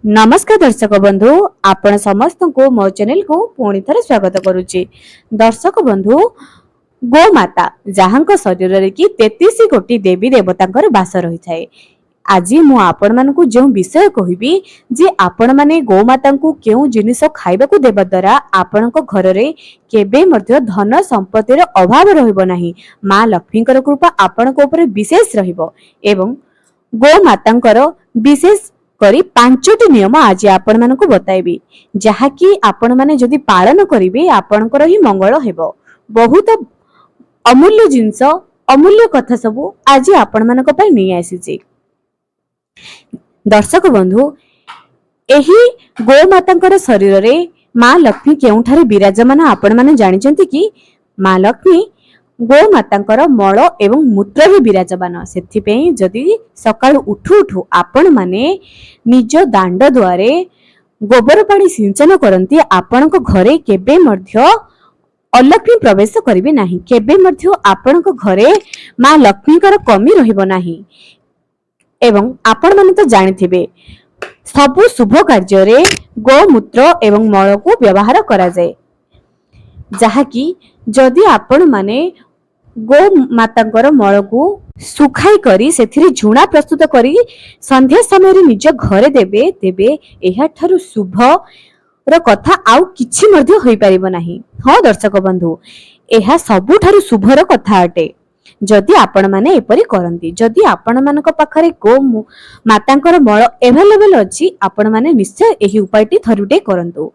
नमस्कार दर्शक बंधु आपण समस्त को मो चैनल को पुणी थे स्वागत करुच्ची। दर्शक बंधु गोमाता जहां शरीर रे कि 33 कोटी देवी देवता बास रही थाए। आज मु आपण मानकु जो विषय कहबी जे आपण माने गोमाता को केउ जिनिस खाइबा को देबा द्वारा आपण घर रे केबे मध्य धन संपत्तिर अभाव रहइबो नाही। मां लक्ष्मी कृपा आपण को ऊपर विशेष रहिबो एवं गोमाता विशेष करी 5टी नियम आज आपण मानकु बताइबी जहाँकि आपण माने जदि पालन करिवे आपणकर ही मंगल हेबो। बहुत अमूल्य जिंस अमूल्य कथा सब आज आपण मानक पय नै आसीचे। दर्शक बंधु एही गोमातांकर शरीर रे मां लक्ष्मी केउठारे विराजमान आपण माने जानिचंती कि मां लक्ष्मी गोमातांकर मल एवं मूत्र रे विराजमान। सेथिपई जदि सकाळ उठु उठु आपण माने निज दांड द्वारे गोबर पानी सिंचन करंती आपणक घरे केबे मध्य अलक्ष्मी प्रवेश करिवे नाही। केबे मध्य आपणक घरे मां लक्ष्मीकर कमी रहिबो नाही। एवं आपण माने तो जानिथिबे सबु शुभ कार्य रे गोमूत्र एवं मल को व्यवहार करा जाए। जहाँकि जदि आपण माने गो मातांकर मल को सुखाई करी सेथिरे झुणा प्रस्तुत करी संध्या समय रे निज घरे देबे तेबे एहा थारु शुभ र कथा आउ किछि मध्ये होई परिबो नाही। हां दर्शक बंधु एहा सबु थारु शुभ र कथा अटे जदि आपण माने एपरि करंती। जदि आपण मानक पाखरे गो मातांकर मल अवेलेबल अछि आपण माने निश्चय एही उपायटी थरुटे करंतु।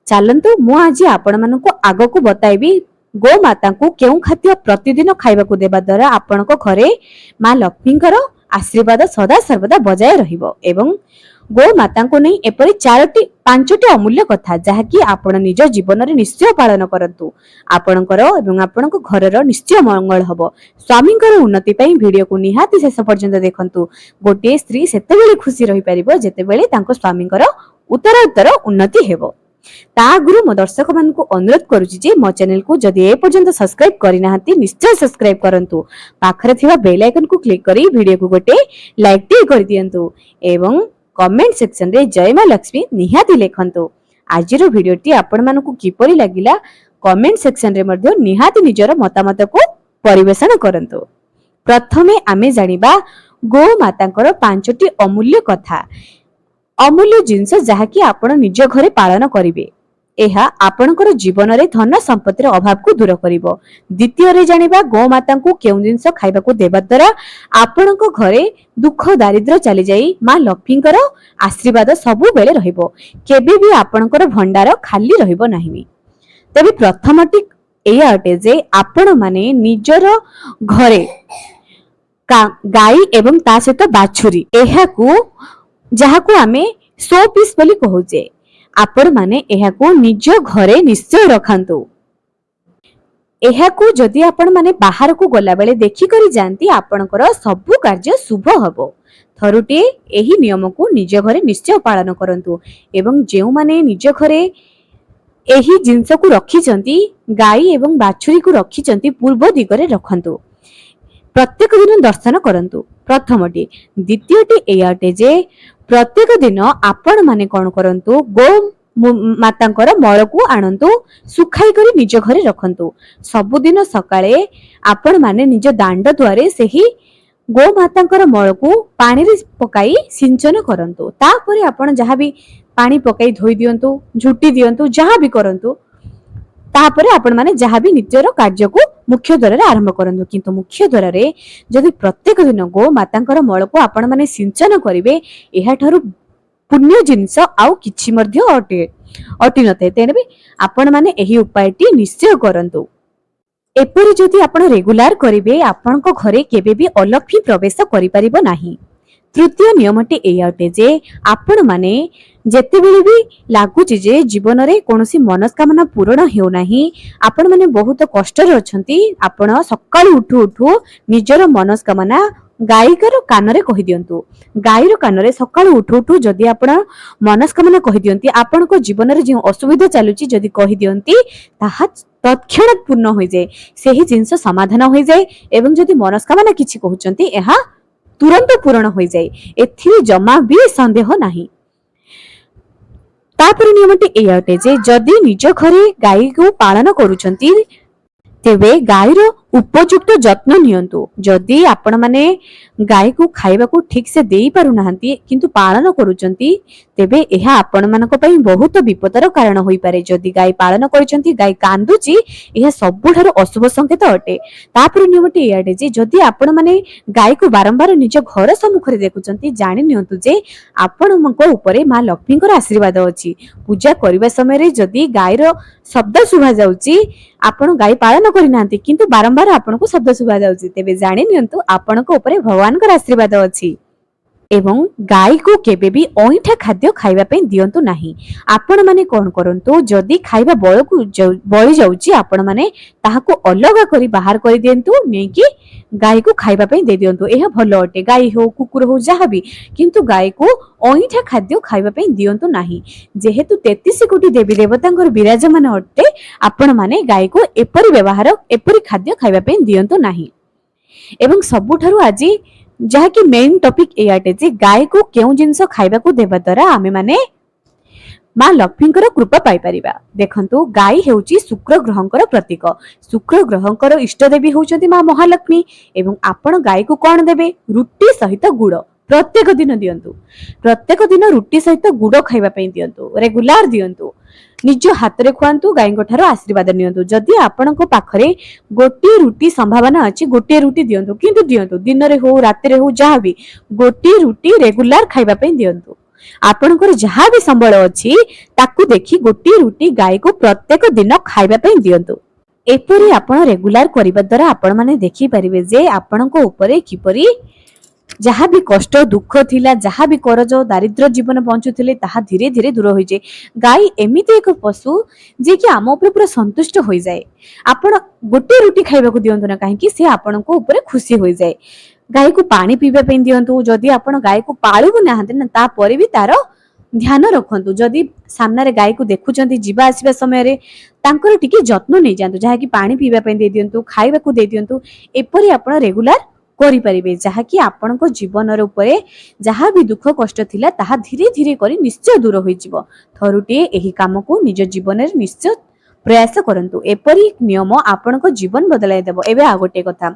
चलंतु मु आज आपण मानक आगो को बताइबी गो माता को केउ खाद्य प्रतिदिन खाइबा को देबा द्वारा आपणक घरे मां लक्ष्मीकर आशीर्वाद सदा सर्वदा बजाय रहिबो। एवं गो माता को नै एपरि 5टी अमूल्य कथा जहाँकि आपण निज जीवन रे निश्चय पालन करंतु। आपणकर एवं आपणक घरर निश्चय मंगल हबो। स्वामीकर उन्नति पई वीडियो को निहाती शेष पर्यंत देखंतु। गोटे स्त्री सेतेबेले खुशी रहि परिबो जेतेबेले तांको स्वामीकर उत्तरोत्तर उन्नति हेबो। ता गुरु मो दर्शक मान को अनुरोध करूची जे मो चैनल को जदि ए पर्यंत सब्सक्राइब करि नाहंती निश्चय सब्सक्राइब करंतु। पाखरे थिबा बेल आइकन को क्लिक करी वीडियो को गोटे लाइक टी कर दियंतु एवं कमेंट सेक्शन रे जय मां लक्ष्मी निहाती लेखंतु। आजिरो वीडियो टी आपण मान को किपरि लागिला कमेंट सेक्शन रे मध्ये निहाती निजर मतामत को परिवेषण करंतु। प्रथमे आमे जानिबा गो मातांकर 5टी अमूल्य कथा अमूल्य जिंस जहाँकि आपण निज घरे पालन करिवे। एहा आपणकर जीवन रे धन संपत्तिर अभाव को दूर करिवो। द्वितीय रे जानिबा गो माता को केउ जिंस खाइबा को देबा द्वारा आपणक घरे दुख दारिद्र चली जाई मां लक्ष्मीकर आशीर्वाद सबु बेले रहिबो। केबे भी आपणकर भंडार खाली रहिबो नाही। तबे प्रथमटी एया अटे जे आपण माने निजर घरे गाई एवं ता सहित बाछुरी एहा को जहाँ को आमे सो पीस बोली कहूचे आपण माने एहा को निज घरे निश्चय रखंतु। एहा को जदि आपण माने बाहर को गला बेले देखि करी जानती आपणकर सबु कार्य शुभ हबो। थरुटे एही नियम को निज घरे निश्चय पालन करंतु। एवं जेउ माने निज घरे एही जिंस को रखी चंती गाई एवं बाछुरी को रखी चंती पूर्व दिगरे रखंतु। प्रत्येक दिन दर्शन करंतु प्रथमटी। द्वितीयटी एयाटे जे प्रत्येक दिन आपण माने कोन करंतु गो मातांकर मल को आनंतु सुखाई करी निज घरे रखंतु। सबुदिन सकाळे आपण माने निज दांड द्वारे सेही गो मातांकर मल को पानी रे पकाई सिंचन करंतु। तापरे आपण जहाँ भी पानी पकाई धोई दियंतु झुटी दियंतु जहाँ भी करंतु तापरे आपण माने जहाँ भी नित्यर कार्य को मुख्य द्वार रे आरंभ करंतु। किंतु मुख्य द्वार रे जदि प्रत्येक दिन गो मातांकर मल को आपण माने सिंचन करिवे एहा थारु पुण्य जिंस आउ किछि मध्ये अटि नते। तेने आपण माने एही उपायटी निश्चय करंतु। एपरि जदि आपण रेगुलर करिवे आपणको घरे केबे भी अलक्ष्मी प्रवेश करि परिबो नाही। तृतीय नियमटी एया अटे जे आपण माने जेतेबेले भी लागुची जे जीवन रे कोनोसी मनस्कामना पूर्ण हेउ नाही आपण माने बहुत कष्ट रे अछंती आपण सकाळ उठु उठु निजर मनस्कामना गायकर कान रे कहि दियंतु। गायर कान रे सकाळ उठु उठु जदि आपण मनस्कामना कहि दियंती आपण को जीवन रे जे असुविधा चालुची जदि कहि दियंती ताहा तत्क्षणात पूर्ण होई जाय सेही जिंस समाधान होई जाय। एवं जदि मनस्कामना किछि कहउचंती एहा तुरंत पूर्ण हो जाए एथिरे जमा भी संदेह नाही। तापर नियमटी एया अटे जे जदि निज घरे गाई को पालन करूछंती तेबे गाईर उपयुक्त जत्न नियंतु। जदि आपण माने गाई को खाइबा को ठीक से देई पारु नाहंती किंतु पालन करूचंती तेबे एहा आपण मानको पई बहुत विपदर कारण होई पारे। जदि गाई पालन करूचंती गाई कांदुची एहा सबुठारु अशुभ संकेत अटे। तापर नियमटी एयाटे जे जदि आपण माने गाई को बारंबार निज घर सम्मुखरे देखुचंती जानि नियंतु जे आपणको उपरे मां लक्ष्मीकर आशीर्वाद अछि। पूजा करबा समय रे जदि गाईर शब्द सुभा जाउची आपण गाई पालन करिनांती किंतु बारंबार आपनको शब्द सुभा जाउची तेबे जानि नियंतु आपनको उपरे भगवानकर आशीर्वाद अछि। एवं गाई को केबे भी अइठा खाद्य खाइबा पे दियंतु नाही। आपण माने कोन करंतु जदि खाइबा बळी जाउची आपण माने ताहाको अलगा करी बाहर करी दियंतु नै कि गाई को खाइबा पे दे दियंतु। एहा भलो अटे गाई हो कुकुर हो जहा भी किंतु गाई को अइठा खाद्य खाइबा पे दियंतु नाही। जेहेतु 33 कोटी देवी देवतांकर विराजमान अटे आपण माने गाई को एपरि व्यवहार एपरि खाद्य खाइबा पे दियंतु नाही। एवं सबुठारु आजी जहा कि मेन टॉपिक एयाटे जे गाय को केउ जिंस खाइबा को देबा द्वारा आमे माने मां लक्ष्मीकर कृपा पाई परिबा। देखंतु गाय हेउची शुक्र ग्रहंकर प्रतीक। शुक्र ग्रहंकर इष्ट देवी होउचंती मां महालक्ष्मी। एवं आपण गाय को कोन देबे रुटी सहित गुड़ प्रत्येक दिन दियंतु। प्रत्येक दिन रुटी सहित गुड़ खाइबा पे दियंतु। रेगुलर दियंतु। निज हाथ रे खुआंतु गायंग ठारो आशीर्वाद नियंतु। जदि आपणको पाखरे गोटी रुटी संभावना अछि गोटी रुटी दियंतु किंतु दियंतु दिन रे हो रात रे हो जहा भी गोटी रुटी रेगुलर खाइबा पे दियंतु। आपणकर जहा भी संबळ अछि ताकू देखि गोटी रुटी गाय को प्रत्येक दिन खाइबा पे दियंतु। एपरि आपण रेगुलर करिबा द्वारा आपण माने देखि परिबे जे आपणको ऊपरे किपरि जहा भी कष्ट दुख थिला जहा भी करज दारिद्र जीवन बंचुथिले ताहा धीरे धीरे दूर होई जाय। गाय एमिति एक पशु जे कि आम ऊपर पूरा संतुष्ट होई जाय। आपण गोटे रुटी खाइबा को दियंतु ना काहे कि से आपणको ऊपर खुशी होई जाय। गाय को पानी पीबा पे दियंतु। जदि आपण गाय को पाळु नाहंते ना ता परे भी तारो ध्यान रखंतु। जदि सामने रे गाय को देखुचंती जीवा आसीबा समय रे तांकर टिके जत्न नै जानतु। जहा कि पानी पीबा पे दे दियंतु खाइबा को दे दियंतु। एपरि आपण रेगुलर करि परिबे जहा कि आपनको जीवन रे ऊपर जहा भी दुख कष्ट थिला ताहा धीरे धीरे करी निश्चय दूर होई जिवो। थरुटे एही काम को निज जीवन रे निश्चय प्रयास करंतु। एपरि नियम आपनको जीवन बदलाई देबो। एबे आ गोटे कथा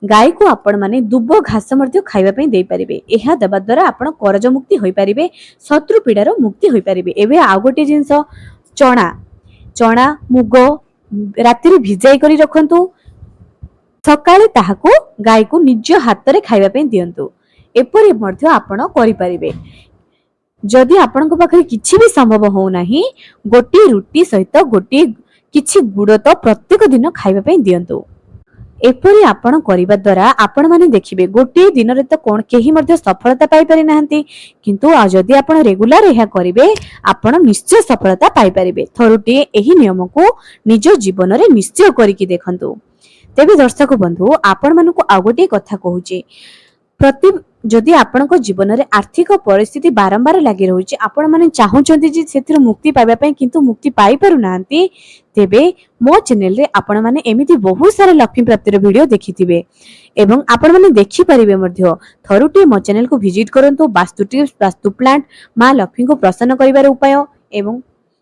गाय को आपण माने दुब घास मध्य खाइबा पे देई परिबे। एहा देबा द्वारा आपण करज मुक्ति होई परिबे शत्रु पीडार मुक्ति होई परिबे। एबे आ गोटे जिंस चना मुग राति रे भिजाई करी रखंतु। सकाळे ताहाको गाय को निज हाथ रे खाइबा पे दियंतु। एपरि मध्य आपण करि परिबे। जदि आपनको पाखरे किछि भी संभव हो नाही गोटी रुटी सहित गोटी किछि गुड़ तो प्रत्येक दिन खाइबा पे दियंतु। एपरि आपण करिबा द्वारा आपण माने देखिबे गोटे दिन रे तो कोन केही मध्य सफलता पाई पारि नाहंती किंतु आ जदि आपण रेगुलर एहा करिबे आपण निश्चय सफलता पाई परिबे। थरुटे एही नियम को निज जीवन रे निश्चय करिकि देखंतु। तेबे दर्शक बंधु आपण मानको आ गोटे कथा कहूची प्रति जदि आपणको जीवन रे आर्थिक परिस्थिति बारंबार लागि रहउची आपण माने चाहुचंती जे सेतिर मुक्ति पाइबा पय किंतु मुक्ति पाई पारु नांती तेबे मो चैनल रे आपण माने एमिति बहुत सारा लक्ष्मी प्राप्तिर वीडियो देखिथिबे एवं आपण माने देखि परिबे मध्य। थरुटे मो चैनल को विजिट करंतु। वास्तु टिप्स वास्तु प्लांट मां लक्ष्मी को प्रसन्न करिवार उपाय एवं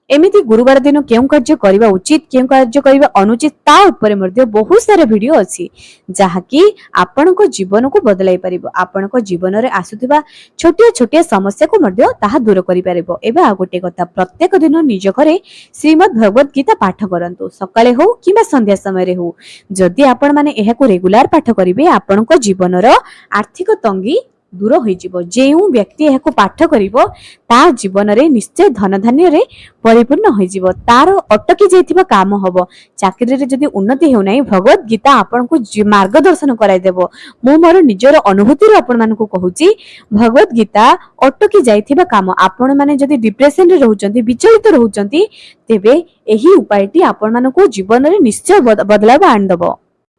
एमिति गुरुवार दिन केउ कार्य करिबा उचित केउ कार्य करिबा अनुचित ता ऊपर मध्ये बहुत सारा वीडियो अछि जहा कि आपनको जीवन को बदलाई परिबो। आपनको जीवन रे आसुथिबा छोटिया छोटिया समस्या को मध्ये ताहा दूर करि परिबो। एबे आ गोटे कथा प्रत्येक दिन निज घरे श्रीमद् भगवत गीता पाठ करंतु। सकाळे हो किबा संध्या समय रे हो जदि आपण माने एहा को रेगुलर पाठ करिवे आपनको जीवन रो आर्थिक तंगी दूर होई जिवो। जेउ व्यक्ति एहा को पाठ करिवो ता जीवन रे निश्चय धन धान्य रे परिपूर्ण होई जिवो। तारो अटकी जाइथिबा काम हबो। चाकरी रे जदि उन्नति हो नै भगवत गीता आपण को मार्गदर्शन कराई देबो। मो मोर निजर अनुभूति रे आपण मान को कहूची भगवत गीता अटकी जाइथिबा काम आपण माने जदि डिप्रेशन रे रहउचंती विचलित रहउचंती तेबे एही उपायटी आपण मान को जीवन रे निश्चय बदलाव आन दबो।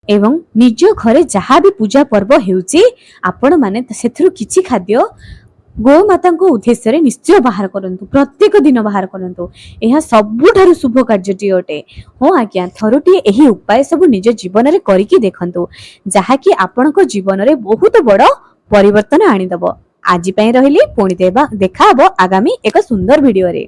एवं निज घरे जहा भी पूजा पर्व हेउची आपण माने सेथरु किछि खाद्य गो माता को उद्देश्य रे निश्चय बाहर करंतु। प्रत्येक दिन बाहर करंतु। एहा सबुठारु शुभ कार्यटी अटे। हो आज्ञा थरुटी एही उपाय सब निज जीवन रे करिकि देखंतु जहा कि आपण को जीवन रे बहुत बड़ परिवर्तन आनी दबो। ଆଜି ପାଇଁ ରହିଲି, ପୁଣି ଦେଖା ହବ ଆଗାମୀ ଏକ ସୁନ୍ଦର ଭିଡିଓରେ।